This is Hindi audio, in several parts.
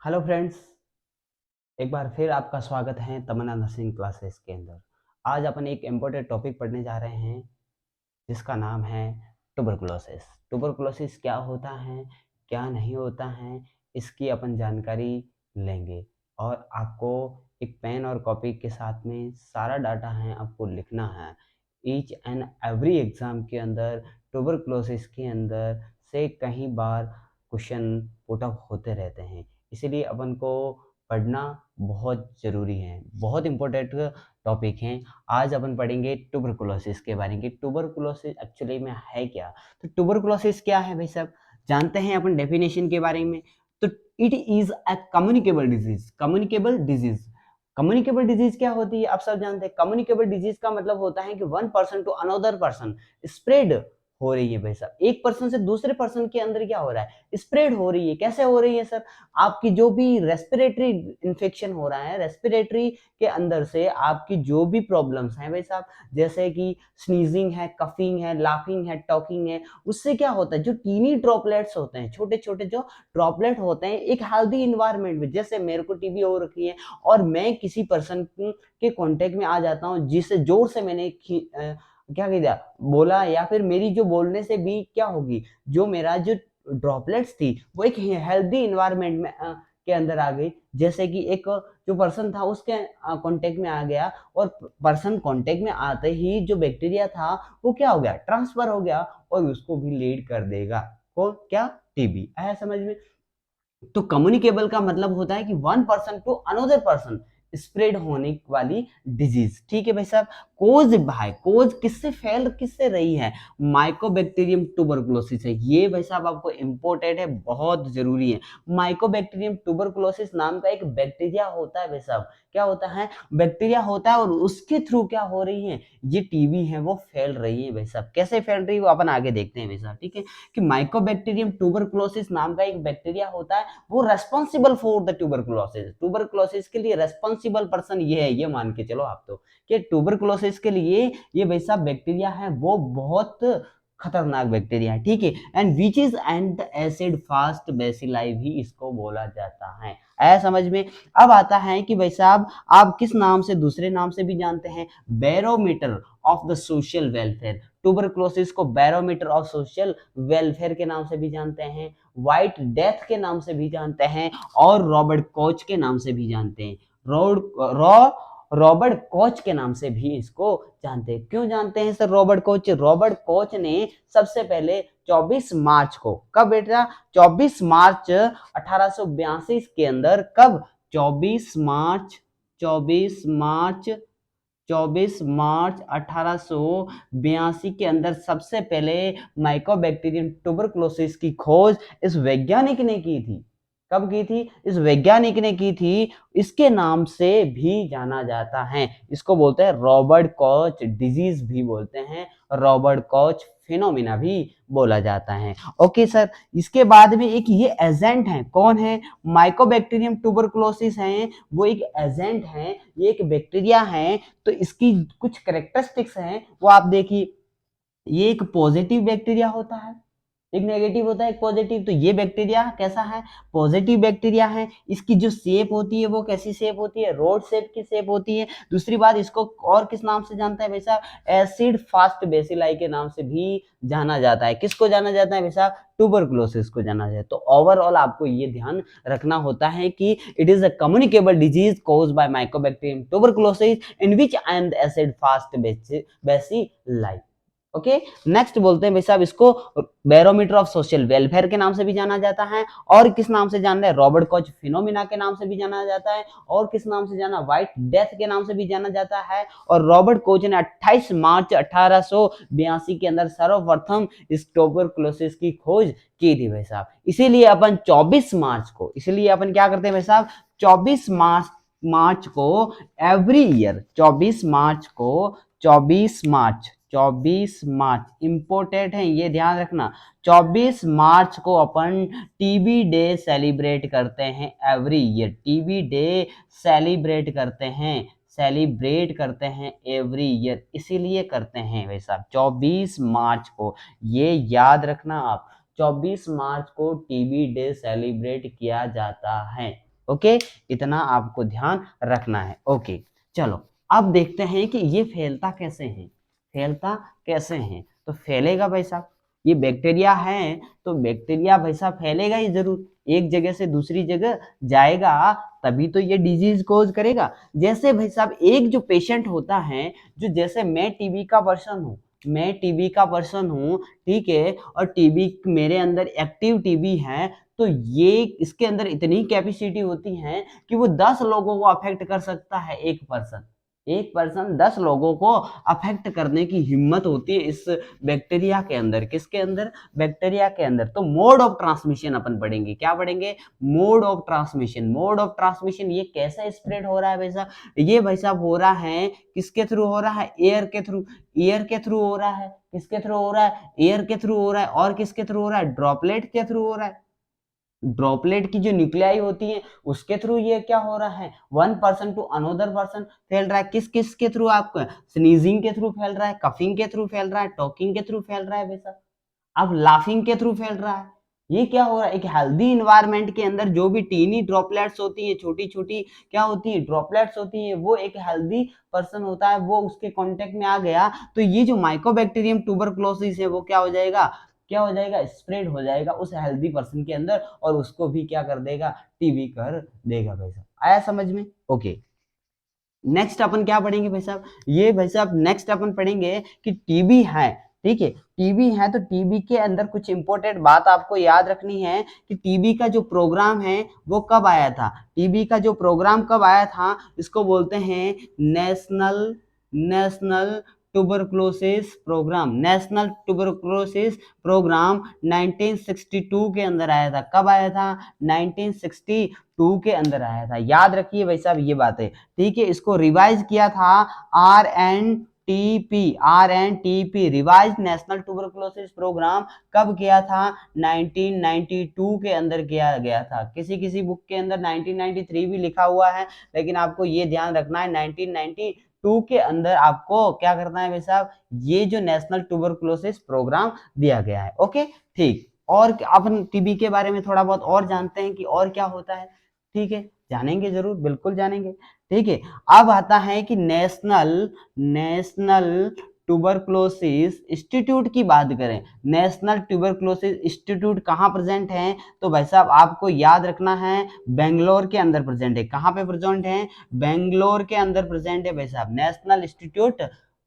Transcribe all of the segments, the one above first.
हेलो फ्रेंड्स, एक बार फिर आपका स्वागत है तमन्ना नर्सिंग क्लासेस के अंदर। आज अपन एक इम्पोर्टेंट टॉपिक पढ़ने जा रहे हैं जिसका नाम है ट्यूबरकुलोसिस। ट्यूबरकुलोसिस क्या होता है, क्या नहीं होता है, इसकी अपन जानकारी लेंगे। और आपको एक पेन और कॉपी के साथ में सारा डाटा है आपको लिखना है। ईच एंड एवरी एग्ज़ाम के अंदर ट्यूबरकुलोसिस के अंदर से कई बार क्वेश्चन पुट अप होते रहते हैं, इसीलिए अपन को पढ़ना बहुत ज़रूरी है। बहुत इम्पोर्टेंट टॉपिक हैं। आज अपन पढ़ेंगे ट्यूबरकुलोसिस के बारे में कि ट्यूबरकुलोसिस एक्चुअली में है क्या। तो ट्यूबरकुलोसिस क्या है भाई साहब, जानते हैं अपन डेफिनेशन के बारे में। तो it is a communicable disease. Communicable disease क्या होती है आप सब जानते हैं। कम्युनिकेबल डिजीज का मतलब होता है कि one person to another person spread हो रही है भाई साहब। एक पर्सन से दूसरे पर्सन के अंदर क्या हो रहा है, स्प्रेड हो रही है। कैसे हो रही है सर, आपकी जो भी रेस्पिरेटरी इन्फेक्शन हो रहा है, रेस्पिरेटरी के अंदर से आपकी जो भी प्रॉब्लम्स हैं भाई साहब, जैसे कि स्नीजिंग है, कफिंग है, लाफिंग है, टॉकिंग है, उससे क्या होता है, जो टीनी ड्रॉपलेट्स होते हैं, छोटे छोटे जो ड्रॉपलेट होते हैं, एक हेल्दी इन्वायरमेंट में, जैसे मेरे को टीबी हो रखी है और मैं किसी पर्सन के कांटेक्ट में आ जाता हूँ जिससे जोर से मैंने क्या किया बोला, या फिर मेरी जो बोलने से भी क्या होगी, जो मेरा जो ड्रॉपलेट्स थी वो एक हेल्दी इन्वायरमेंट में के अंदर आ गई। जैसे कि एक जो पर्सन था उसके कांटेक्ट में आ गया, और पर्सन कांटेक्ट में आते ही जो बैक्टीरिया था वो क्या हो गया, ट्रांसफर हो गया, और उसको भी लीड कर देगा कौन, क्या, टीबी। आया समझ में। तो कम्युनिकेबल का मतलब होता है कि one person to another person spread होने वाली डिजीज। ठीक है भाई साहब। कोज भाई, कोज किससे फैल किससे रही है, माइकोबैक्टीरियम ट्यूबरकुलोसिस है। ये भाई साहब आपको इंपॉर्टेंट है, बहुत जरूरी है। माइकोबैक्टीरियम ट्यूबरकुलोसिस नाम का एक बैक्टीरिया होता है भाई साहब। क्या होता है, बैक्टीरिया होता है, और उसके थ्रू क्या हो रही है, ये टीबी है वो फैल रही है भाई साहब। कैसे फैल रही है वो अपन आगे देखते हैं भाई साहब। ठीक है, कि माइकोबैक्टीरियम ट्यूबरकुलोसिस नाम का एक बैक्टीरिया होता है, वो responsible for the tuberculosis. Tuberculosis के लिए रेस्पॉन्सिबल पर्सन ये है, ये मान के चलो आप तो, कि ट्यूबरकुलोसिस के लिए ये वैसा बैक्टीरिया है वो बहुत खतरनाक बैक्टीरिया है। ठीक है, and which is and acid fast bacilli भी इसको बोला जाता है। आया समझ में। अब आता है कि भाई साहब आप किस नाम से, दूसरे नाम से भी जानते हैं, barometer of the social welfare. Tuberculosis को बैरोमीटर ऑफ सोशल वेलफेयर के नाम से भी जानते हैं, व्हाइट डेथ के नाम से भी जानते हैं, और रॉबर्ट कोच के नाम से भी जानते हैं। रॉबर्ट कोच के नाम से भी इसको जानते हैं। क्यों जानते हैं sir Robert Koch? Robert Koch ने सबसे पहले 24 मार्च को, कब बेटा, 24 मार्च 1882 के अंदर, कब, 24 मार्च 24 मार्च 24 मार्च 1882 के अंदर सबसे पहले माइकोबैक्टीरियम ट्यूबरकुलोसिस की खोज इस वैज्ञानिक ने की थी। कब की थी? इस वैज्ञानिक ने की थी। इसके नाम से भी जाना जाता है, इसको बोलते हैं रॉबर्ट कॉच डिजीज भी बोलते हैं, रॉबर्ट कॉच फिनोमिना भी बोला जाता है। ओके सर, इसके बाद में एक ये एजेंट है, कौन है, माइकोबैक्टीरियम ट्यूबरकुलोसिस है, वो एक एजेंट है, ये एक बैक्टीरिया है। तो इसकी कुछ कैरेक्टरिस्टिक्स हैं वो आप देखिए। ये एक पॉजिटिव बैक्टीरिया होता है, एक नेगेटिव होता है, एक पॉजिटिव। तो ये बैक्टीरिया कैसा है, पॉजिटिव बैक्टीरिया है। इसकी जो शेप होती है वो कैसी शेप होती है, रोड शेप की शेप होती है। दूसरी बात, इसको और किस नाम से जानता है वैसा, एसिड फास्ट बेसिलाई के नाम से भी जाना जाता है। किसको जाना जाता है वैसा, ट्यूबरकुलोसिस को जाना जाता है। तो ओवरऑल आपको ये ध्यान रखना होता है कि it is a communicable disease caused by Mycobacterium tuberculosis in which and acid fast bacilli. Okay, next बोलते हैं भाई साहब इसको बैरोमीटर ऑफ सोशल वेलफेयर के नाम से भी जाना जाता है, और किस नाम से जाना है, रॉबर्ट कॉच फिनोमिना के नाम से भी जाना जाता है, और किस नाम से जाना, व्हाइट डेथ के नाम से भी जाना जाता है। और रॉबर्ट कोच ने 28 मार्च 1882 के अंदर सर्वप्रथम इस ट्यूबरकुलोसिस की खोज की थी भाई साहब। इसीलिए अपन 24 मार्च को, इसीलिए अपन क्या करते हैं भाई साहब, 24 मार्च को एवरी ईयर, 24 मार्च को, 24 मार्च इंपोर्टेंट है, ये ध्यान रखना। 24 मार्च को अपन टीबी डे सेलिब्रेट करते हैं every year. TB day celebrate करते हैं एवरी ईयर, इसीलिए करते हैं भाई साहब 24 मार्च को, ये याद रखना आप। 24 मार्च को टीबी डे सेलिब्रेट किया जाता है। ओके, इतना आपको ध्यान रखना है। ओके, चलो अब देखते हैं कि ये फैलता कैसे है, फैलता कैसे है। तो फैलेगा भाई साहब, ये बैक्टीरिया है तो बैक्टीरिया भाई साहब फैलेगा ही जरूर, एक जगह से दूसरी जगह जाएगा तभी तो ये डिजीज कोज करेगा। जैसे भाई साहब एक जो पेशेंट होता है, जो जैसे मैं टीबी का पर्सन हूँ, मैं टीबी का पर्सन हूँ, ठीक है, और टीबी मेरे अंदर एक्टिव टीबी है, तो ये इसके अंदर इतनी कैपेसिटी होती है कि वो 10 लोगों को अफेक्ट कर सकता है। एक पर्सन, एक पर्सन 10 लोगों को अफेक्ट करने की हिम्मत होती है इस बैक्टीरिया के अंदर। किसके अंदर? बैक्टीरिया के अंदर। तो मोड ऑफ ट्रांसमिशन अपन पढ़ेंगे, क्या पढ़ेंगे? Mode of transmission. Mode of transmission ये कैसे स्प्रेड हो रहा है भाई साहब? ये भाई साहब हो रहा है किसके थ्रू हो रहा है? एयर के थ्रू। एयर के थ्रू हो रहा है। किसके थ्रू हो रहा है? एयर के थ्रू हो रहा है। और किसके थ्रू हो रहा है? ड्रॉपलेट के थ्रू हो रहा है। ड्रॉपलेट की जो न्यूक्लियाई होती है उसके थ्रू ये क्या हो रहा है? One person to another person फैल रहा है। किस किस के थ्रू? आपको स्नीजिंग के थ्रू फैल रहा है, कफिंग के थ्रू फैल रहा है, टॉकिंग के थ्रू फैल रहा है वैसा, अब लाफिंग के थ्रू फैल रहा है। ये क्या हो रहा है? एक हेल्दी इन्वायरमेंट के अंदर जो भी टीनी ड्रॉपलेट्स होती है, छोटी छोटी क्या होती है? ड्रॉपलेट्स होती है, वो एक हेल्दी पर्सन होता है, वो उसके कांटेक्ट में आ गया तो ये जो माइकोबैक्टीरियम ट्यूबरकुलोसिस है वो क्या हो जाएगा? क्या हो जाएगा? स्प्रेड हो जाएगा उस हेल्दी पर्सन के अंदर और उसको भी क्या कर देगा? टीबी कर देगा भाई साहब। आया समझ में? ओके, नेक्स्ट अपन क्या पढ़ेंगे भाई साहब? ये भाई साहब नेक्स्ट अपन पढ़ेंगे कि टीबी है, ठीक है, टीबी है तो टीबी के अंदर कुछ इंपॉर्टेंट बात आपको याद रखनी है कि टीबी का जो प्रोग्राम है वो कब आया था? टीबी का जो प्रोग्राम कब आया था? इसको बोलते हैं national national tuberculosis program. National tuberculosis program 1962 के अंदर आया था। कब आया था? 1962 के अंदर आया था। याद रखिए भाई साहब ये बातें, ठीक है। इसको रिवाइज किया था RNTP revise national tuberculosis program कब किया था? 1992 के अंदर किया गया था। किसी किसी बुक के अंदर 1993 भी लिखा हुआ है, लेकिन आपको ये ध्यान रखना है 1992 के अंदर आपको क्या करना है भाई साहब? ये जो नेशनल ट्यूबरकुलोसिस प्रोग्राम दिया गया है। ओके, ठीक। और अपन टीबी के बारे में थोड़ा बहुत और जानते हैं कि और क्या होता है, ठीक है, जानेंगे जरूर, बिल्कुल जानेंगे, ठीक है। अब आता है कि नेशनल नेशनल ट्यूबरकुलोसिस इंस्टीट्यूट की बात करें, नेशनल ट्यूबरकुलोसिस इंस्टीट्यूट कहाँ प्रेजेंट है? तो भाई साहब आपको याद रखना है बेंगलोर के अंदर प्रेजेंट है। कहाँ पे प्रेजेंट है? बेंगलोर के अंदर प्रेजेंट है भाई साहब। National institute,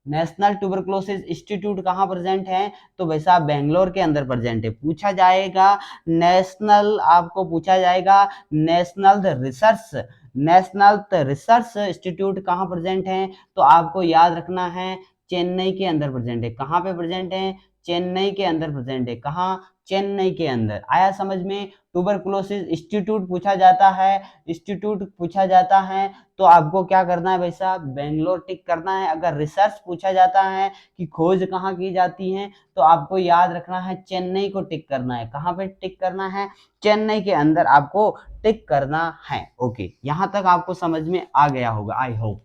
national tuberculosis institute कहाँ प्रेजेंट है? तो भाई साहब बेंगलोर के अंदर प्रेजेंट है। पूछा जाएगा नेशनल, आपको पूछा जाएगा national research, national research institute कहाँ प्रेजेंट है? तो आपको याद रखना है चेन्नई के अंदर प्रेजेंट है। कहाँ पे प्रेजेंट है? चेन्नई के अंदर प्रेजेंट है। कहाँ? चेन्नई के अंदर। आया समझ में? ट्यूबरकुलोसिस इंस्टीट्यूट पूछा जाता है, इंस्टीट्यूट पूछा जाता है तो आपको क्या करना है भाई साहब? बेंगलोर टिक करना है। अगर रिसर्च पूछा जाता है कि खोज कहाँ की जाती है तो आपको याद रखना है चेन्नई को टिक करना है। कहाँ पे टिक करना है? चेन्नई के अंदर आपको टिक करना है। ओके, यहां तक आपको समझ में आ गया होगा, आई होप,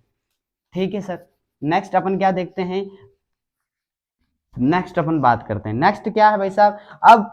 ठीक है सर। नेक्स्ट अपन क्या देखते हैं? नेक्स्ट अपन बात करते हैं, नेक्स्ट क्या है भाई साहब? अब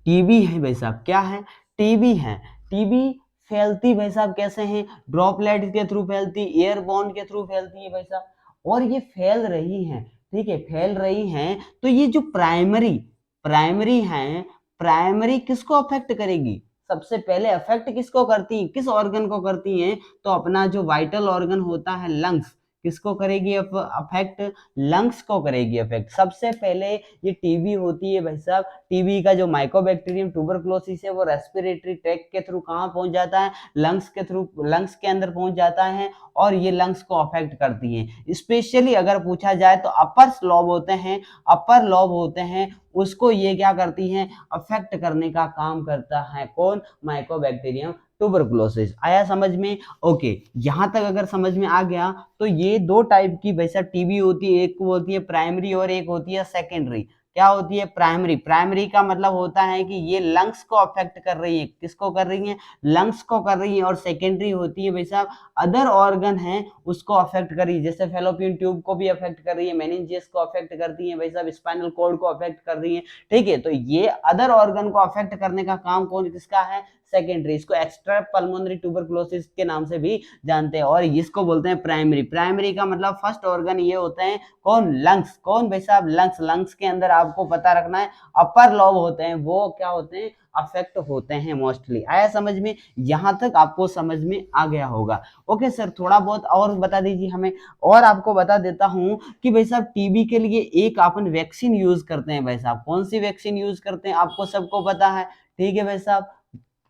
टीबी है भाई साहब, क्या है? टीबी है। टीबी फैलती भाई साहब कैसे है? ड्रॉपलेट के थ्रू फैलती, एयरबॉर्न के थ्रू फैलती है भाई साहब। और ये फैल रही है, ठीक है, फैल रही है तो ये जो प्राइमरी प्राइमरी है, प्राइमरी किसको अफेक्ट करेगी? सबसे पहले अफेक्ट किसको करती है? किस ऑर्गन को करती है? तो अपना जो वाइटल ऑर्गन होता है लंग्स, किसको करेगी अफेक्ट? लंग्स को करेगी अफेक्ट। सबसे पहले ये टीबी होती है भाई साहब, टीबी का जो माइकोबैक्टीरियम ट्यूबरकुलोसिस है वो रेस्पिरेटरी ट्रैक्ट के थ्रू कहाँ पहुंच जाता है? लंग्स के थ्रू, लंग्स के अंदर पहुंच जाता है और ये लंग्स को अफेक्ट करती है। स्पेशली अगर पूछा जाए तो अपर लॉब होते हैं, अपर लॉब होते हैं, उसको ये क्या करती हैं? अफेक्ट करने का काम करता है। कौन? Mycobacterium tuberculosis. आया समझ में? ओके, यहां तक अगर समझ में आ गया तो ये दो टाइप की वैसा टीबी होती है, एक होती है प्राइमरी और एक होती है सेकेंडरी, क्या होती है? प्राइमरी। प्राइमरी का मतलब होता है कि ये लंग्स को अफेक्ट कर रही है। किसको कर रही है? लंग्स को कर रही है। और सेकेंडरी होती है भाई साहब अदर ऑर्गन है उसको अफेक्ट कर रही है, जैसे फेलोपियन ट्यूब को भी अफेक्ट कर रही है, मेनिंजेस को अफेक्ट करती है भाई साहब, स्पाइनल कॉर्ड को अफेक्ट कर रही है। ठीक है, तो ये अदर ऑर्गन को अफेक्ट करने का काम कौन किसका है? सेकेंडरी। इसको एक्स्ट्रा पल्मोनरी ट्यूबरकुलोसिस के नाम से भी जानते हैं और इसको बोलते हैं प्राइमरी। प्राइमरी का मतलब फर्स्ट ऑर्गन ये होते हैं कौन? लंग्स। कौन भाई साहब? लंग्स। लंग्स के अंदर आपको पता रखना है अपर लोब होते हैं, वो क्या होते हैं? अफेक्ट होते हैं मोस्टली। आया समझ में? यहां तक आपको समझ में आ गया होगा। ओके सर, थोड़ा बहुत और बता दीजिए हमें। और आपको बता देता हूं कि भाई साहब टीबी के लिए एक अपन वैक्सीन यूज करते हैं भाई साहब। कौन सी वैक्सीन यूज करते हैं आपको सबको पता है? ठीक है भाई साहब,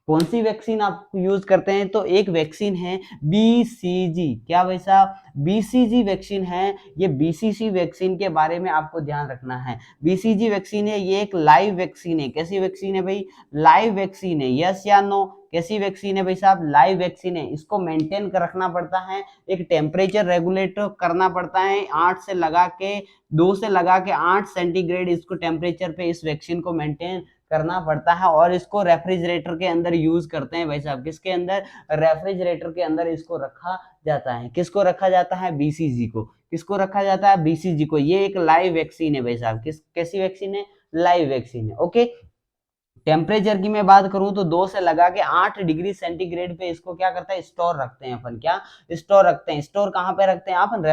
कौन सी वैक्सीन आप यूज करते हैं? तो एक वैक्सीन है बीसीजी। क्या भाई साहब? बीसीजी वैक्सीन है। ये बीसीजी वैक्सीन के बारे में आपको ध्यान रखना है। बीसीजी वैक्सीन है, ये एक लाइव वैक्सीन है। कैसी वैक्सीन है भाई? लाइव वैक्सीन है। यस या नो? कैसी वैक्सीन है भाई साहब? लाइव वैक्सीन है। इसको मेंटेन कर रखना पड़ता है, एक टेम्परेचर रेगुलेट करना पड़ता है। 2 से लगा के 8 सेंटीग्रेड इसको टेम्परेचर पे इस वैक्सीन को मेंटेन करना पड़ता है और इसको रेफ्रिजरेटर के अंदर यूज करते हैं भाई साहब। किसके अंदर? रेफ्रिजरेटर के अंदर इसको रखा जाता है। किसको रखा जाता है? बीसीजी को। किसको रखा जाता है? बीसीजी को। ये एक लाइव वैक्सीन है भाई साहब। कैसी वैक्सीन है? लाइव वैक्सीन है। ओके, टेम्परेचर की मैं बात करूं तो 2 से लगा के 8 डिग्री सेंटीग्रेड पे इसको क्या करता है? स्टोर रखते हैं अपन। क्या स्टोर रखते हैं? स्टोर कहां पे रखते हैं अपन?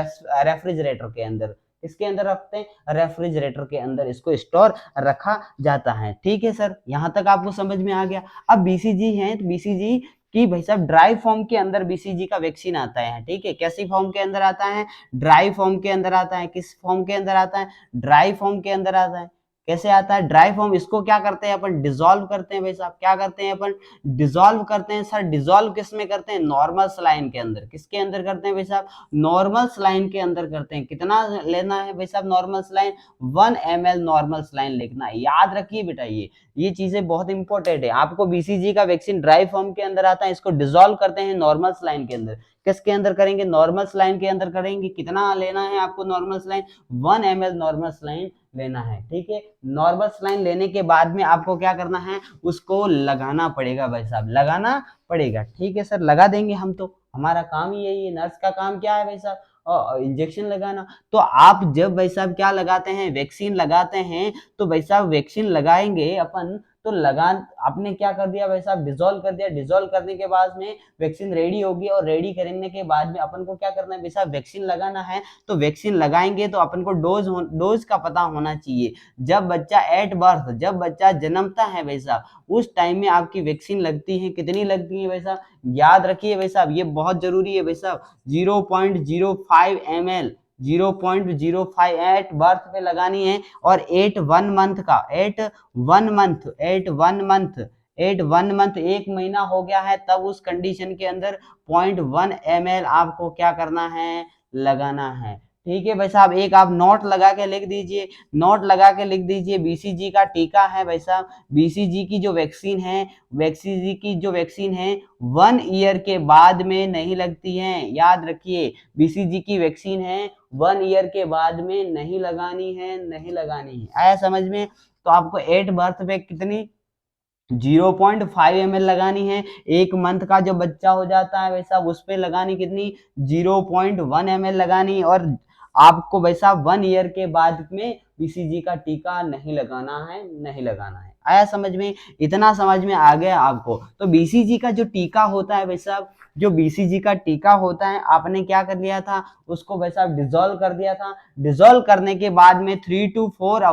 रेफ्रिजरेटर के अंदर। इसके अंदर रखते हैं, रेफ्रिजरेटर के अंदर इसको स्टोर रखा जाता है। ठीक है सर, यहां तक आपको समझ में आ गया। अब बीसीजी है तो बीसीजी कि भाई साहब ड्राई फॉर्म के अंदर बीसीजी का वैक्सीन आता है। ठीक है, कैसी फॉर्म के अंदर आता है? ड्राई फॉर्म के अंदर आता है। किस फॉर्म के अंदर आता है? ड्राई फॉर्म के अंदर आता है। कैसे आता है? Dry form. इसको क्या करते हैं अपन? डिसॉल्व करते हैं भाई साहब। क्या करते हैं अपन? डिसॉल्व करते हैं। सर डिसॉल्व किस में करते हैं? नॉर्मल सलाइन के अंदर। किसके अंदर करते हैं भाई साहब? नॉर्मल सलाइन के अंदर करते हैं। कितना लेना है भाई साहब normal saline? 1 ml normal saline लिखना है। याद रखिए बेटा, ये चीजें बहुत इंपॉर्टेंट है। आपको बीसीजी का वैक्सीन ड्राई फॉर्म के अंदर आता है, इसको डिसॉल्व करते हैं नॉर्मल सलाइन के अंदर। किसके अंदर करेंगे? नॉर्मल सलाइन के अंदर करेंगे। कितना लेना है आपको normal saline? 1 ml normal saline लेना है। ठीक है, नॉर्मल सलाइन लेने के बाद में आपको क्या करना है? उसको लगाना पड़ेगा भाई साहब, लगाना पड़ेगा। ठीक है सर, लगा देंगे हम तो, हमारा काम ही यही है। नर्स का काम क्या है भाई साहब? इंजेक्शन लगाना। तो आप जब भाई साहब क्या लगाते हैं? वैक्सीन लगाते हैं। तो भाई साहब वैक्सीन लगाएंगे अपन तो लगा आपने क्या कर दिया भाई साहब? डिसॉल्व कर दिया। डिसॉल्व करने के बाद में वैक्सीन रेडी होगी और रेडी करने के बाद में अपन को क्या करना है भाई साहब? वैक्सीन लगाना है। तो वैक्सीन लगाएंगे तो अपन को डोज का पता होना चाहिए। जब बच्चा एट बर्थ, जब बच्चा जन्मता है भाई साहब, उस टाइम में आपकी वैक्सीन लगती है। कितनी लगती है भाई साहब? याद रखिए भाई साहब, ये बहुत जरूरी है भाई साहब। 0.05 ml, 0.05 एट बर्थ पे लगानी है। और 8 1 मंथ 1 महीना हो गया है तब उस कंडीशन के अंदर 0.1 ml आपको क्या करना है? लगाना है। ठीक है भाई साहब, एक आप नोट लगा के लिख दीजिए। नोट लगा के लिख दीजिए, बीसीजी का टीका है भाई साहब। बीसीजी की जो वैक्सीन है, बीसीजी की जो वैक्सीन है 1 ईयर के बाद में नहीं लगती है। याद रखिए, बीसीजी की वैक्सीन है 1 ईयर के बाद में नहीं लगानी है, नहीं लगानी है। आया समझ में? तो आपको 8 बर्थ पे कितनी? 0.5 ml लगानी है। 1 मंथ का जो बच्चा हो जाता है वैसा उस पे लगानी कितनी? 0.1 ml लगानी। और आपको वैसा 1 ईयर के बाद में बीसीजी का टीका नहीं लगाना है, नहीं लगाना है। आया समझ में? इतना समझ में आ गया आपको? तो बीसीजी का जो टीका होता है वैसा, जो बीसीजी का टीका होता है आपने क्या कर लिया था? उसको वैसा डिसॉल्व कर दिया था। डिसॉल्व करने के बाद में 3 to 4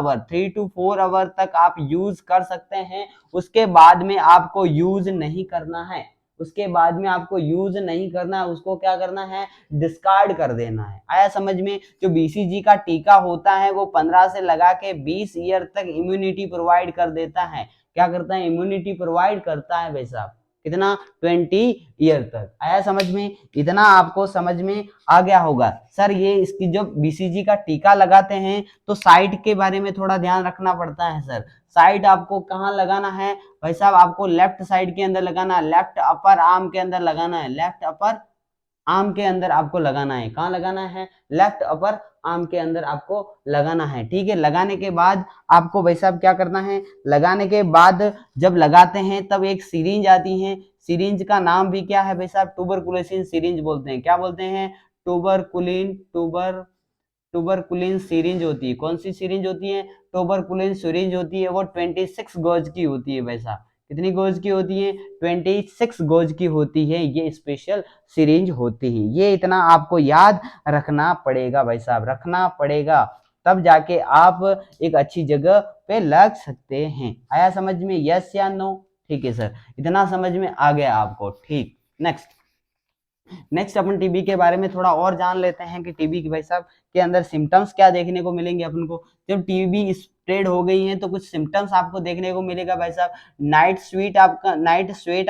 आवर तक आप यूज कर सकते हैं। उसके बाद में आपको यूज नहीं करना है। उसके बाद में आपको यूज नहीं करना है, उसको क्या करना है? डिस्कार्ड कर देना है। आया समझ में? जो बीसीजी का टीका होता है वो 15 से लगा के 20 ईयर तक इम्यूनिटी प्रोवाइड कर देता है। क्या करता है? इम्यूनिटी प्रोवाइड करता है भाई साहब। कितना? 20 ईयर तक। आया समझ में? इतना आपको समझ में आ गया होगा। सर ये इसकी जो बीसीजी का टीका लगाते हैं तो साइट के बारे में थोड़ा ध्यान रखना पड़ता है सर। साइट आपको कहाँ लगाना है भाई साहब? आपको लेफ्ट साइड के अंदर लगाना है, लेफ्ट अपर आर्म के अंदर लगाना है। लेफ्ट अपर आर्म के अंदर आपको लगाना है। कहाँ लगाना है? लेफ्ट अपर आम के अंदर आपको लगाना है। ठीक है, लगाने के बाद आपको भाई साहब क्या करना है, लगाने के बाद जब लगाते हैं तब एक सिरिंज आती है, सिरिंज का नाम भी क्या है भाई साहब, ट्यूबरकुलोसिन सिरिंज बोलते हैं। क्या बोलते हैं, ट्यूबरकुलिन सिरिंज होती है। कौन सी सिरिंज होती है, ट्यूबरकुलिन सिरिंज होती है। वो 26 गॉज की होती है भाई साहब। कितनी गॉज की होती है, 26 गॉज की होती है, ये स्पेशल सिरिंज होती है। ये इतना आपको याद रखना पड़ेगा भाई साहब, रखना पड़ेगा, तब जाके आप एक अच्छी जगह पे लग सकते हैं। आया समझ में, यस या नो? ठीक है सर, इतना समझ में आ गया आपको। ठीक, नेक्स्ट अपन टीबी के बारे में थोड़ा और जान लेते हैं कि टीबी की भाई साहब के अंदर सिम्टम्स क्या देखने को मिलेंगे अपन को। जब टीबी स्प्रेड हो गई है तो कुछ सिम्टम्स आपको देखने को मिलेगा भाई साहब। नाइट स्वेट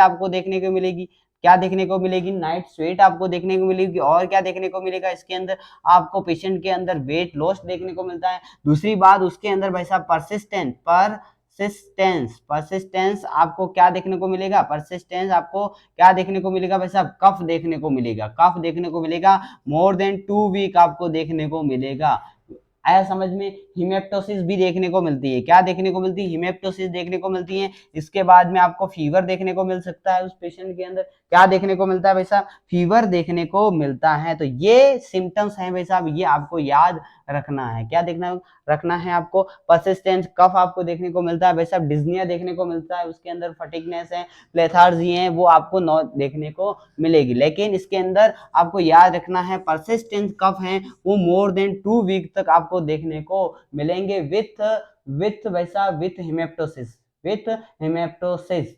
आपको देखने को मिलेगी। क्या देखने को मिलेगी, नाइट स्वेट आपको देखने को मिलेगी। और क्या देखने को मिलेगा इसके अंदर, आपको पेशेंट के अंदर वेट लॉस देखने को मिलता है। दूसरी बात उसके अंदर भाई साहब परसिस्टेंस आपको क्या देखने को मिलेगा, परसिस्टेंस आपको क्या देखने को मिलेगा भाई साहब, कफ देखने को मिलेगा, कफ देखने को मिलेगा। मोर देन 2 वीक आपको देखने को मिलेगा। आया समझ में। हिमेप्टोसिस भी देखने को मिलती है। क्या देखने को मिलती है, हिमेप्टोसिस देखने को मिलती है। इसके बाद में आपको फीवर देखने को मिल सकता है। उस पेशेंट के अंदर क्या देखने को मिलता है भाई साहब, फीवर देखने को मिलता है। तो ये सिम्टम्स हैं भाई साहब, ये आपको याद रखना है। क्या देखना रखना है आपको, परसिस्टेंट कफ आपको देखने को मिलता है भाई साहब, डिस्निया देखने को मिलता है, उसके अंदर फटिगनेस है, लेथार्जी है, वो आपको देखने को मिलेगी। लेकिन इसके अंदर आपको याद रखना है परसिस्टेंट कफ है वो मोर देन 2 वीक तक आपको देखने को मिलेंगे विथ भाई साहब विथ हिमेप्टोसिस।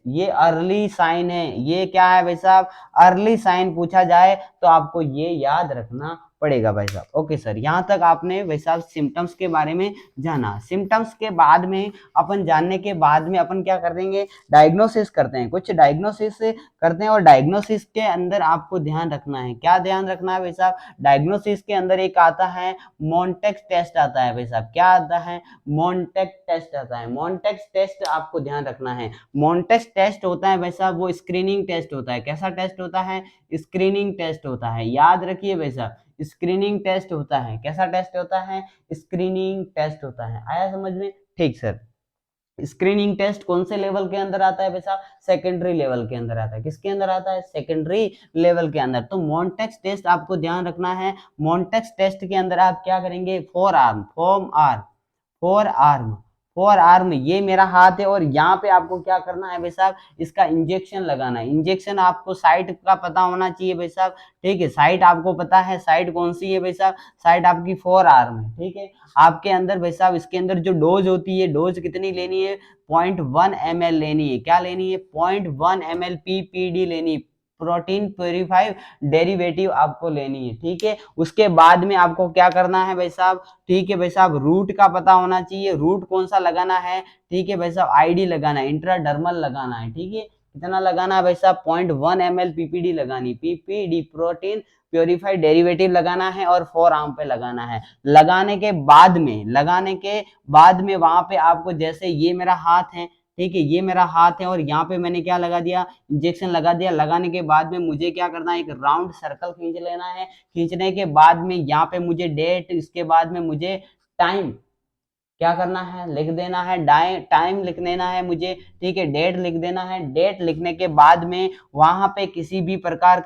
ये अर्ली साइन है। ये क्या है भाई साहब, अर्ली साइन पूछा जाए तो आपको ये याद रखना पड़ेगा भाई साहब। ओके सर, यहाँ तक आपने भाई साहब सिम्टम्स के बारे में जाना। सिम्टम्स के बाद में अपन जानने के बाद में अपन क्या कर देंगे, डायग्नोसिस करते हैं, कुछ डायग्नोसिस करते हैं। और डायग्नोसिस के अंदर आपको ध्यान रखना है, क्या ध्यान रखना है भाई साहब, डायग्नोसिस के अंदर एक आता है मॉन्टेक्स टेस्ट आता है भाई साहब। क्या आता है, मॉन्टेक्स टेस्ट आता है। मॉन्टेक्स टेस्ट आपको ध्यान रखना है। मॉन्टेक्स टेस्ट होता है भाई साहब वो स्क्रीनिंग टेस्ट होता है। कैसा टेस्ट होता है, स्क्रीनिंग टेस्ट होता है। याद रखिए भाई साहब, स्क्रीनिंग टेस्ट होता है। कैसा टेस्ट होता है, स्क्रीनिंग टेस्ट होता है। आया समझ में? ठीक सर, स्क्रीनिंग टेस्ट कौन से लेवल के अंदर आता है भाई साहब, सेकेंडरी लेवल के अंदर आता है। किसके अंदर आता है, सेकेंडरी लेवल के अंदर। तो मॉन्टेक्स टेस्ट आपको ध्यान रखना है। मॉन्टेक्स टेस्ट के अंदर आप क्या करेंगे, फोर आर्म, ये मेरा हाथ है और यहाँ पे आपको क्या करना है भाई साहब, इसका इंजेक्शन लगाना है। इंजेक्शन आपको साइट का पता होना चाहिए भाई साहब। ठीक है, साइट आपको पता है, साइट कौन सी है भाई साहब, साइट आपकी 4 आर्म है। ठीक है, आपके अंदर भाई साहब इसके अंदर जो डोज होती है, डोज कितनी लेनी है, 0.1 ml लेनी है। क्या लेनी है, 0.1 ml PPD लेनी है, प्रोटीन प्योरीफाइड डेरिवेटिव आपको लेनी है। ठीक है, उसके बाद में आपको क्या करना है भाई साहब, ठीक है भाई साहब, रूट का पता होना चाहिए, रूट कौन सा लगाना है। ठीक है भाई साहब, आईडी लगाना है, इंट्राडर्मल लगाना है। ठीक है, कितना लगाना है भाई साहब, 0.1 ml PPD लगानी, PPD प्रोटीन प्योरीफाइड डेरिवेटिव लगाना है और 4 आर्म पे लगाना है। लगाने के बाद में वहां पे आपको, जैसे ये मेरा हाथ है, ठीक है, ये मेरा हाथ है और यहाँ पे मैंने क्या लगा दिया, इंजेक्शन लगा दिया। लगाने के बाद में मुझे क्या करना है, एक राउंड सर्कल खींच लेना है। खींचने के बाद में यहाँ पे मुझे डेट, इसके बाद में मुझे टाइम क्या करना है, लिख देना है, टाइम लिख देना है मुझे। ठीक है, डेट लिख देना है। डेट लिखने के बाद में वहां पे किसी भी प्रकार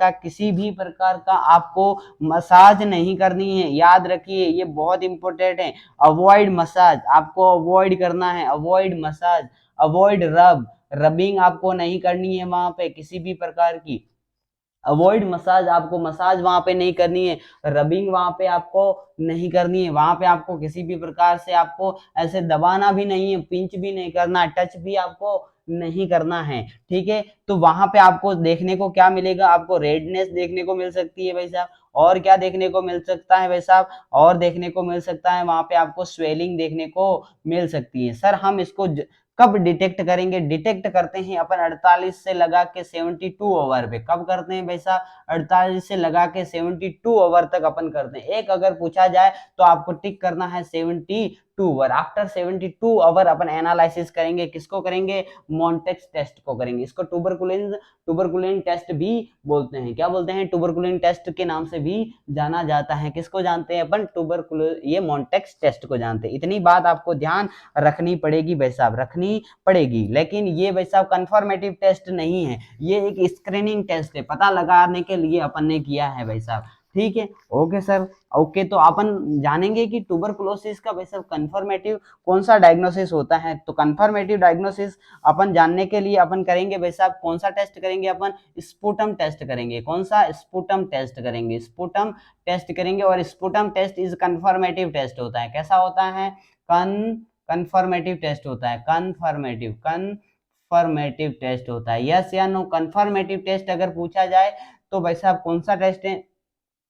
का आपको मसाज नहीं करनी है। याद रखिए, ये बहुत इंपॉर्टेंट है। अवॉइड मसाज आपको अवॉइड करना है, अवॉइड मसाज, अवॉइड रबिंग आपको नहीं करनी है वहां पे किसी भी प्रकार की। अवॉइड मसाज, आपको मसाज वहां पे नहीं करनी है, रबिंग वहां पे आपको नहीं करनी है। वहां पे आपको किसी भी प्रकार से आपको ऐसे दबाना भी नहीं है, पिंच भी नहीं करना, टच भी आपको नहीं करना है। ठीक है, तो वहां पे आपको देखने को क्या मिलेगा, आपको रेडनेस देखने को मिल सकती है भाई साहब। और क्या देखने को मिल सकता है भाई साहब, और देखने को मिल सकता है वहां पे आपको स्वेलिंग देखने को मिल सकती है। सर हम इसको कब डिटेक्ट करेंगे, डिटेक्ट करते हैं अपन 48 से लगा के 72 ओवर पे। कब करते हैं भाई साहब, 48 से लगा के 72 ओवर तक अपन करते हैं। एक अगर पूछा जाए तो आपको टिक करना है 72 आवर, आफ्टर 72 आवर अपन एनालिसिस करेंगे, किसको करेंगे, मॉन्टेक्स टेस्ट को करेंगे। इसको ट्यूबरकुलिन टेस्ट भी बोलते हैं, क्या बोलते हैं, ट्यूबरकुलिन टेस्ट के नाम से भी जाना जाता है। किसको जानते हैं अपन, ये मॉन्टेक्स टेस्ट को जानते हैं। इतनी बात आपको ध्यान रखनी पड़ेगी भाई साहब, रखनी पड़ेगी। लेकिन ये भाई साहब कंफर्मेटिव टेस्ट नहीं है, ये एक स्क्रीनिंग टेस्ट है, पता लगाने के लिए अपन ने किया है भाई साहब, ठीक है। Okay sir, okay. तो अपन जानेंगे कि ट्यूबरकुलोसिस का वैसे कंफर्मेटिव कौन सा डायग्नोसिस होता है। तो कंफर्मेटिव डायग्नोसिस अपन जानने के लिए अपन करेंगे भाई साहब, कौन सा टेस्ट करेंगे अपन, स्पुटम टेस्ट करेंगे। कौन सा, स्पुटम टेस्ट करेंगे, स्पुटम टेस्ट करेंगे। और sputum test is confirmative test होता है। कैसा होता है, कंफर्मेटिव टेस्ट होता है, कंफर्मेटिव टेस्ट होता है। यस या नो, कंफर्मेटिव टेस्ट अगर पूछा जाए तो भाई साहब कौन सा टेस्ट है,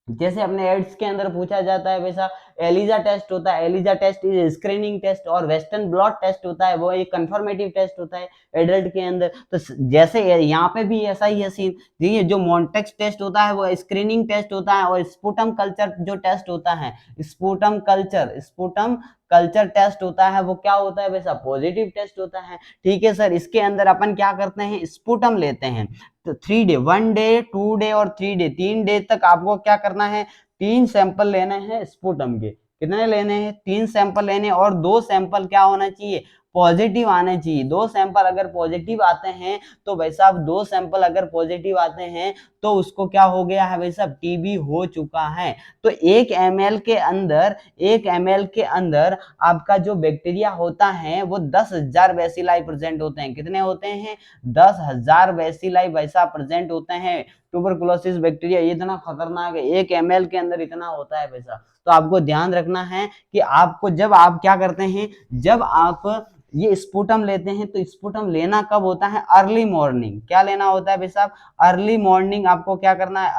जैसे अपने एड्स के अंदर पूछा जाता है वैसा एलिजा टेस्ट होता है, ELISA test is screening test. और वेस्टर्न ब्लॉट टेस्ट होता है, वो एक कंफर्मेटिव टेस्ट होता है एडल्ट के अंदर। तो जैसे यहाँ पे भी ऐसा ही है सीन, ये जो मॉन्टेक्स टेस्ट होता है वो स्क्रीनिंग टेस्ट होता है। और स्पुटम कल्चर जो टेस्ट होता है, स्पुटम कल्चर टेस्ट होता है, वो क्या होता है वैसा, पॉजिटिव टेस्ट होता है, ठीक है सर। इसके अंदर अपन क्या करते हैं, स्पुटम लेते हैं। तो 3 डे, 1 डे, 2 डे और 3 डे, 3 डे तक आपको क्या करना है, 3 सैंपल लेने हैं स्पुटम के। कितने लेने हैं, 3 सैंपल लेने। और 2 सैंपल क्या होना चाहिए, पॉजिटिव आने चाहिए। 2 सैंपल अगर पॉजिटिव आते हैं तो भाई साहब 2 सैंपल अगर पॉजिटिव आते हैं तो उसको क्या हो गया है भाई साहब, टीबी हो चुका है। तो 1 ml के अंदर आपका जो बैक्टीरिया होता है वो 10,000 बैसिलाई प्रेजेंट होते हैं। कितने होते हैं, 10,000 बैसिलाई भाई साहब प्रेजेंट होते हैं। ट्यूबरकुलोसिस बैक्टीरिया इतना खतरनाक है, 1 ml के अंदर इतना होता है भाई साहब। तो आपको ध्यान रखना है कि आपको जब आप क्या करते हैं, जब आप ये स्पुटम लेते हैं तो स्पुटम लेना कब होता है, अर्ली मॉर्निंग। क्या लेना होता है भाई साहब, अर्ली मॉर्निंग। आपको क्या करना है,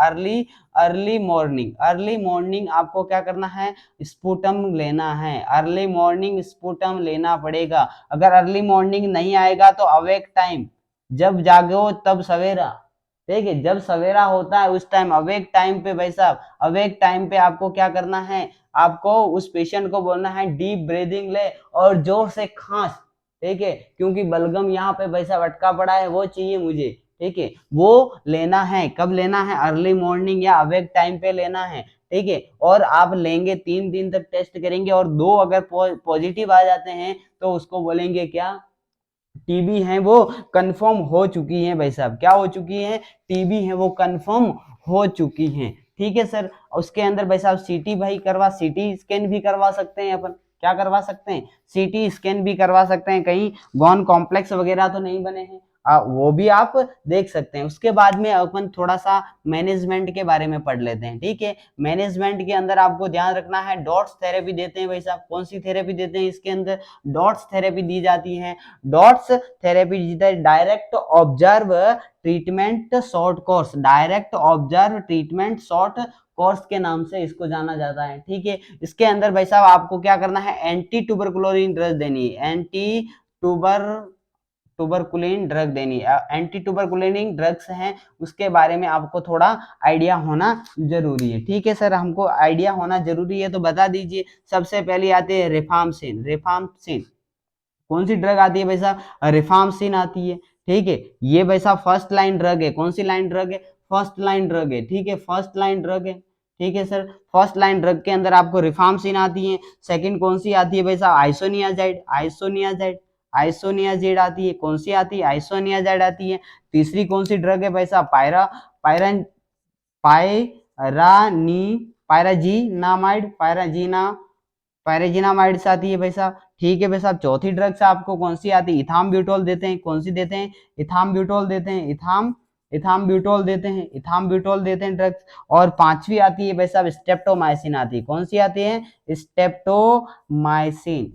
अर्ली मॉर्निंग आपको क्या करना है, स्पुटम लेना है। अर्ली मॉर्निंग स्पुटम लेना पड़ेगा। अगर अर्ली मॉर्निंग नहीं आएगा तो अवेक टाइम, जब जागो तब सवेरा, ठीक है। जब सवेरा होता है उस टाइम, अवेक टाइम पे भाई साहब, अवेक टाइम पे आपको क्या करना है, आपको उस पेशेंट को बोलना है डीप ब्रीदिंग ले और जोर से खांस, ठीक है। क्योंकि बलगम यहाँ पे भाई साहब अटका पड़ा है, वो चाहिए मुझे, ठीक है। वो लेना है, कब लेना है, अर्ली मॉर्निंग या अवेक टाइम पे लेना है, ठीक है। और आप लेंगे, 3 दिन तक टेस्ट करेंगे। और 2 अगर पॉजिटिव आ जाते हैं तो उसको बोलेंगे क्या, टीबी है वो कंफर्म हो चुकी है भाई साहब। क्या हो चुकी है, टीबी है वो कंफर्म हो चुकी है, ठीक है सर। उसके अंदर भाई साहब सीटी सीटी स्कैन भी करवा सकते हैं अपन। क्या करवा सकते हैं, सीटी स्कैन भी करवा सकते हैं। कहीं गॉन कॉम्प्लेक्स वगैरह तो नहीं बने हैं, वो भी आप देख सकते हैं। उसके बाद में अपन थोड़ा सा मैनेजमेंट के बारे में पढ़ लेते हैं, ठीक है। मैनेजमेंट के अंदर आपको ध्यान रखना है, डॉट्स थेरेपी देते हैं भाई साहब। कौन सी थेरेपी देते हैं, इसके अंदर डॉट्स थेरेपी दी जाती है। Dots therapy direct observe treatment short course, direct observe treatment short course के नाम से इसको जाना जाता है, ठीक है। इसके अंदर भाई साहब आपको क्या करना है, एंटी ट्यूबरकुलोसिस ड्रग देनी है, एंटी ट्यूबरकुलिन ड्रग देनी है। एंटी ट्यूबरकुलिन ड्रग्स हैं, उसके बारे में आपको थोड़ा आइडिया होना जरूरी है, ठीक है सर। हमको आइडिया होना जरूरी है तो बता दीजिए। सबसे पहले आते हैं रिफाम्सिन। कौन सी ड्रग आती है भाई साहब, रिफाम्सिन आती है, ठीक है। ये भाई साहब फर्स्ट लाइन ड्रग है। कौन सी लाइन ड्रग है, फर्स्ट लाइन ड्रग है, ठीक है, फर्स्ट लाइन ड्रग है, ठीक है सर। फर्स्ट लाइन ड्रग के अंदर आपको रिफाम्सिन आती है। सेकंड कौन सी आती है भाई साहब, आइसोनियाजाइड आती है। कौन सी आती है, आइसोनियाजाइड आती है। तीसरी कौन सी ड्रग है भाई साहब, पायराजीनामाइड, पायराजीनामाइड्स आती है भाई साहब, ठीक है भाई साहब। चौथी ड्रग्स आपको कौन सी आती है, इथाम्ब्यूटोल देते हैं। कौन सी देते हैं, इथाम्ब्यूटोल देते हैं, इथाम्ब्यूटोल देते हैं ड्रग्स। और पांचवी आती है भाई साहब स्टेप्टोमाइसिन आती है। कौन सी आती है,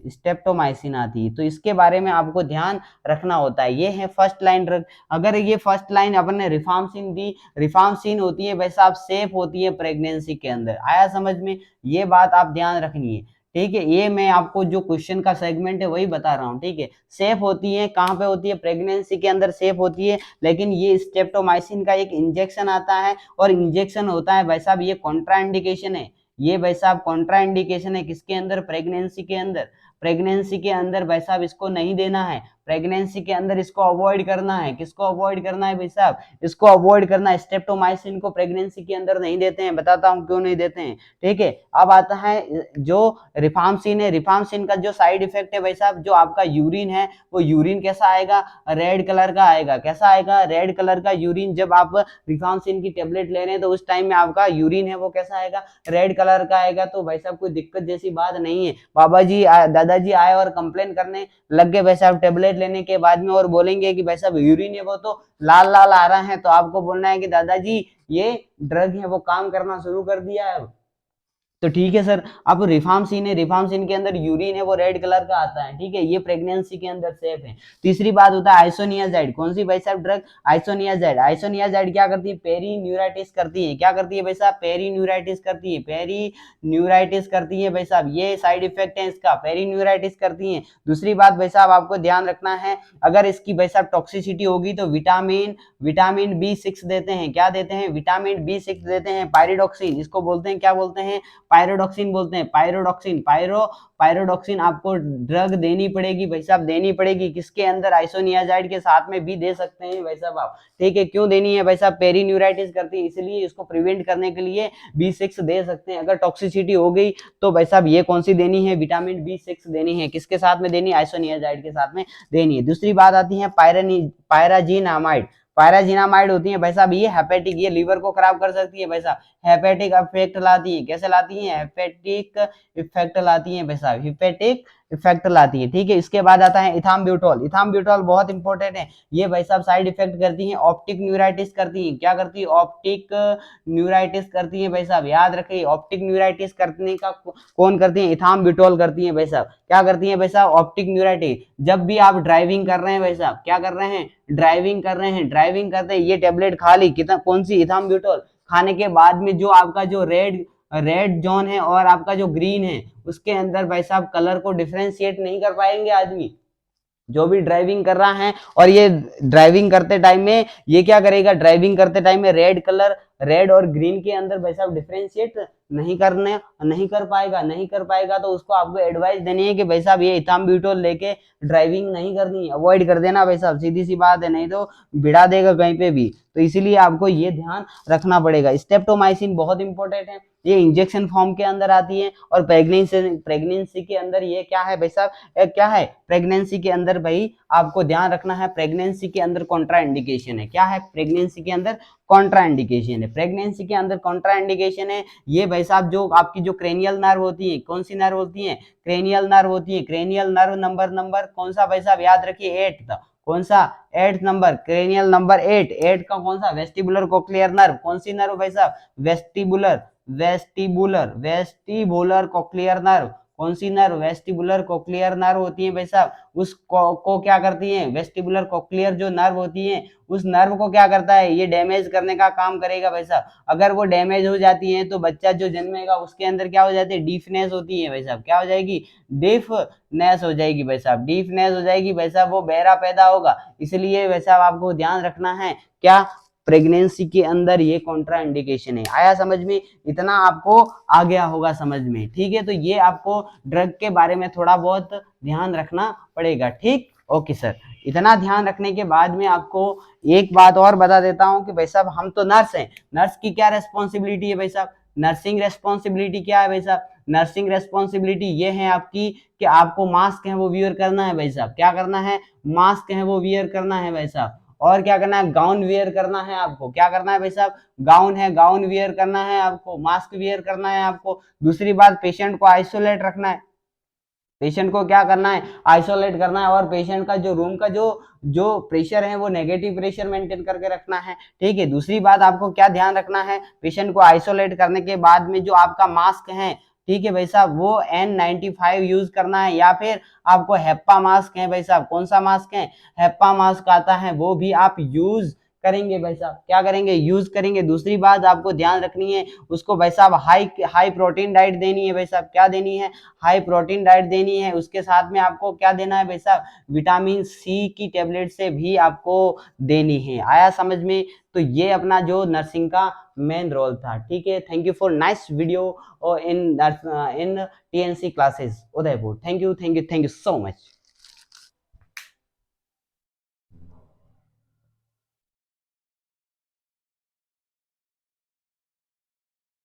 स्टेप्टोमाइसिन आती है। तो इसके बारे में आपको ध्यान रखना होता है। ये है फर्स्ट लाइन ड्रग। अगर ये फर्स्ट लाइन अपन ने रिफाम्सिन दी, रिफाम्सिन होती है भाई साहब सेफ होती है प्रेगनेंसी के अंदर। आया समझ में, ये बात आप ध्यान रखनी है, ठीक है। ये मैं आपको जो क्वेश्चन का सेगमेंट है वही बता रहा हूँ, ठीक है। सेफ होती है, कहाँ पे होती है, प्रेगनेंसी के अंदर सेफ होती है। लेकिन ये स्टेप्टोमाइसिन का एक इंजेक्शन आता है, और इंजेक्शन होता है भाई साहब, ये कॉन्ट्राइंडिकेशन है। ये भाई साहब कॉन्ट्राइंडिकेशन है किसके अंदर, प्रेगनेंसी के अंदर। प्रेगनेंसी के अंदर भाई साहब इसको नहीं देना है, प्रेगनेंसी के अंदर इसको अवॉइड करना है। किसको अवॉइड करना है भाई साहब, इसको अवॉइड करना है। स्ट्रेप्टोमाइसिन को प्रेगनेंसी के अंदर नहीं देते हैं, बताता हूं क्यों नहीं देते हैं, ठीक है। अब आता है जो रिफार्मसिन है, रिफार्मसिन का जो साइड इफेक्ट है भाई साहब, जो आपका यूरिन है वो यूरिन कैसा आएगा, रेड कलर का आएगा। कैसा आएगा, रेड कलर का यूरिन। जब आप रिफार्मसिन की टेबलेट ले रहे हैं तो उस टाइम में आपका यूरिन है वो कैसा आएगा, रेड कलर का आएगा। तो भाई साहब कोई दिक्कत जैसी बात नहीं है। बाबा जी दादाजी आए और कंप्लेन करने लग गए भाई साहब टेबलेट लेने के बाद में, और बोलेंगे कि भाई साहब यूरिन है वो तो लाल लाल आ रहा है, तो आपको बोलना है कि दादाजी ये ड्रग है वो काम करना शुरू कर दिया है। तो ठीक है सर। अब रिफार्मसिन है, रिफार्मसिन के अंदर यूरिन है वो रेड कलर का आता है, ठीक है, ये प्रेगनेंसी के अंदर सेफ है। तीसरी बात होता है आइसोनियाजाइड। कौन सी भाई साहब ड्रग, आइसोनियाजाइड। आइसोनियाजाइड क्या करती है, पेरीन्यूराइटिस करती है। क्या करती है भाई साहब, पेरीन्यूराइटिस करती है, पेरीन्यूराइटिस करती है भाई साहब। ये साइड इफेक्ट है इसका, पेरीन्यूराइटिस करती है। दूसरी बात भाई साहब आपको ध्यान रखना है, अगर इसकी भाई साहब टॉक्सिसिटी होगी तो विटामिन B6 देते हैं। क्या देते हैं, विटामिन B6 देते हैं। पायरिडॉक्सिन, इसको बोलते हैं, क्या बोलते हैं, पायरोडॉक्सिन बोलते हैं। पायरोडॉक्सिन आपको ड्रग देनी पड़ेगी भाई साहब, देनी पड़ेगी। किसके अंदर, आइसोनियाजाइड के साथ में भी दे सकते हैं भाई साहब आप, ठीक है। क्यों देनी है भाई साहब, पेरीन्यूराइटिस करती है इसलिए इसको प्रिवेंट करने के लिए B6 दे सकते हैं। अगर टॉक्सिसिटी हो गई तो भाई साहब ये कौन सी देनी है, विटामिन B6 देनी है। किसके साथ में देनी है, आइसोनियाजाइड के साथ में देनी है। दूसरी बात आती है पायराजीनामाइड। पायराजीनामाइड होती है भाई साहब ये हेपेटिक, ये लीवर को खराब कर सकती है भाई साहब, हेपेटिक इफेक्ट लाती है। कैसे लाती है, हेपेटिक इफेक्ट लाती है भाई साहब, हेपेटिक इफेक्ट लाती है, ठीक है। इसके बाद आता है इथाम्ब्यूटोल। इथाम्ब्यूटोल बहुत इंपॉर्टेंट है, ये भाई साहब साइड इफेक्ट करती है, ऑप्टिक न्यूराइटिस करती है। क्या करती है, ऑप्टिक न्यूराइटिस करती है भाई साहब, याद रखिए। ऑप्टिक न्यूराइटिस करने का कौन करती है, इथाम्ब्यूटोल करती है भाई साहब। क्या करती है भाई साहब, ऑप्टिक न्यूराइटिस। जब भी आप ड्राइविंग कर रहे हैं भाई साहब, क्या कर रहे हैं, ड्राइविंग कर रहे हैं, ड्राइविंग करते ये टेबलेट खा ली, कितना, कौन सी, इथाम्ब्यूटोल। खाने के बाद में जो आपका जो रेड जोन है और आपका जो ग्रीन है उसके अंदर भाई साहब कलर को डिफरेंशिएट नहीं कर पाएंगे आदमी, जो भी ड्राइविंग कर रहा है। और ये ड्राइविंग करते टाइम में ये क्या करेगा, ड्राइविंग करते टाइम में रेड कलर, रेड और ग्रीन के अंदर भाई साहब डिफरेंशिएट नहीं कर पाएगा। तो उसको आपको एडवाइस देनी है कि भाई साहब ये इथाम्ब्यूटोल लेके ड्राइविंग नहीं करनी, अवॉइड कर देना भाई साहब, सीधी सी बात है, नहीं तो भिड़ा देगा कहीं पे भी। तो इसीलिए आपको ये ध्यान रखना पड़ेगा। स्टेप्टोमाइसिन बहुत इंपॉर्टेंट है, ये इंजेक्शन फॉर्म के अंदर आती है। और प्रेगनेंसी के अंदर ये क्या है भाई साहब, क्या है, प्रेगनेंसी के अंदर भाई आपको ध्यान रखना है, प्रेगनेंसी के अंदर कॉन्ट्राइंडिकेशन है। क्या है, प्रेगनेंसी के अंदर कॉन्ट्राइंडिकेशन है। प्रेगनेंसी के अंदर कॉन्ट्राइंडिकेशन है ये भाई साहब, जो आपकी जो क्रेनियल नर्व होती है, कौन सी नर्व होती है, क्रेनियल नर्व होती है। क्रेनियल नर्व नंबर कौन सा भाई साहब, याद रखिए 8th, कौन सा, 8th नंबर, क्रेनियल नंबर 8 का कौन सा, वेस्टिबुलर कोक्लियर नर्व। कौन सी नर्व भाई साहब, वेस्टिबुलर कोक्लियर नर्व। कौन सी नर्व, वेस्टिबुलर कोक्लियर नर्व होती है भाई साहब। उस को क्या करती है, वेस्टिबुलर कोक्लियर जो नर्व होती है उस नर्व को क्या करता है, ये डैमेज करने का काम करेगा भाई साहब। अगर वो डैमेज हो जाती है तो बच्चा जो जन्मेगा उसके अंदर क्या हो जाती है, डीफनेस होती है भाई साहब। क्या हो जाएगी, डीफनेस हो जाएगी भाई साहब, डीफनेस हो जाएगी भाई साहब, वो बहरा पैदा होगा। इसलिए भाई साहब आपको ध्यान रखना है, क्या, प्रेगनेंसी के अंदर ये कॉन्ट्रा इंडिकेशन है। आया समझ में, इतना आपको आ गया होगा समझ में, ठीक है। तो ये आपको ड्रग के बारे में थोड़ा बहुत ध्यान रखना पड़ेगा, ठीक, ओके सर। इतना ध्यान रखने के बाद में आपको एक बात और बता देता हूं कि भाई साहब हम तो नर्स हैं, नर्स की क्या रेस्पॉन्सिबिलिटी है भाई साहब, नर्सिंग रेस्पॉन्सिबिलिटी क्या है भाई साहब, नर्सिंग रेस्पॉन्सिबिलिटी ये है आपकी कि आपको मास्क है वो वियर करना है भाई साहब। क्या करना है, मास्क है वो वियर करना है भाई साहब। और क्या करना है, गाउन वियर करना है आपको। क्या करना है भाई साहब, गाउन है, गाउन वियर करना है आपको, मास्क वियर करना है आपको। दूसरी बात, पेशेंट को आइसोलेट रखना है, पेशेंट को क्या करना है, आइसोलेट करना है। और पेशेंट का जो रूम का जो प्रेशर है वो नेगेटिव प्रेशर मेंटेन करके रखना है, ठीक है। दूसरी बात आपको क्या ध्यान रखना है, पेशेंट को आइसोलेट करने के बाद में जो आपका मास्क है, ठीक है भाई साहब, वो N95 यूज करना है, या फिर आपको हेप्पा मास्क है भाई साहब। कौन सा मास्क है, हेप्पा मास्क आता है, वो भी आप यूज करेंगे भाई साहब, क्या करेंगे, यूज करेंगे। दूसरी बात आपको ध्यान रखनी है, उसको भाई साहब हाई हाई प्रोटीन डाइट देनी है भाई साहब, क्या देनी है, हाई प्रोटीन डाइट देनी है। उसके साथ में आपको क्या देना है भाई साहब, विटामिन सी की टेबलेट से भी आपको देनी है। आया समझ में? तो ये अपना जो नर्सिंग का मेन रोल था। ठीक है, thank you for nice video in TNC classes Udaipur. Thank you so much.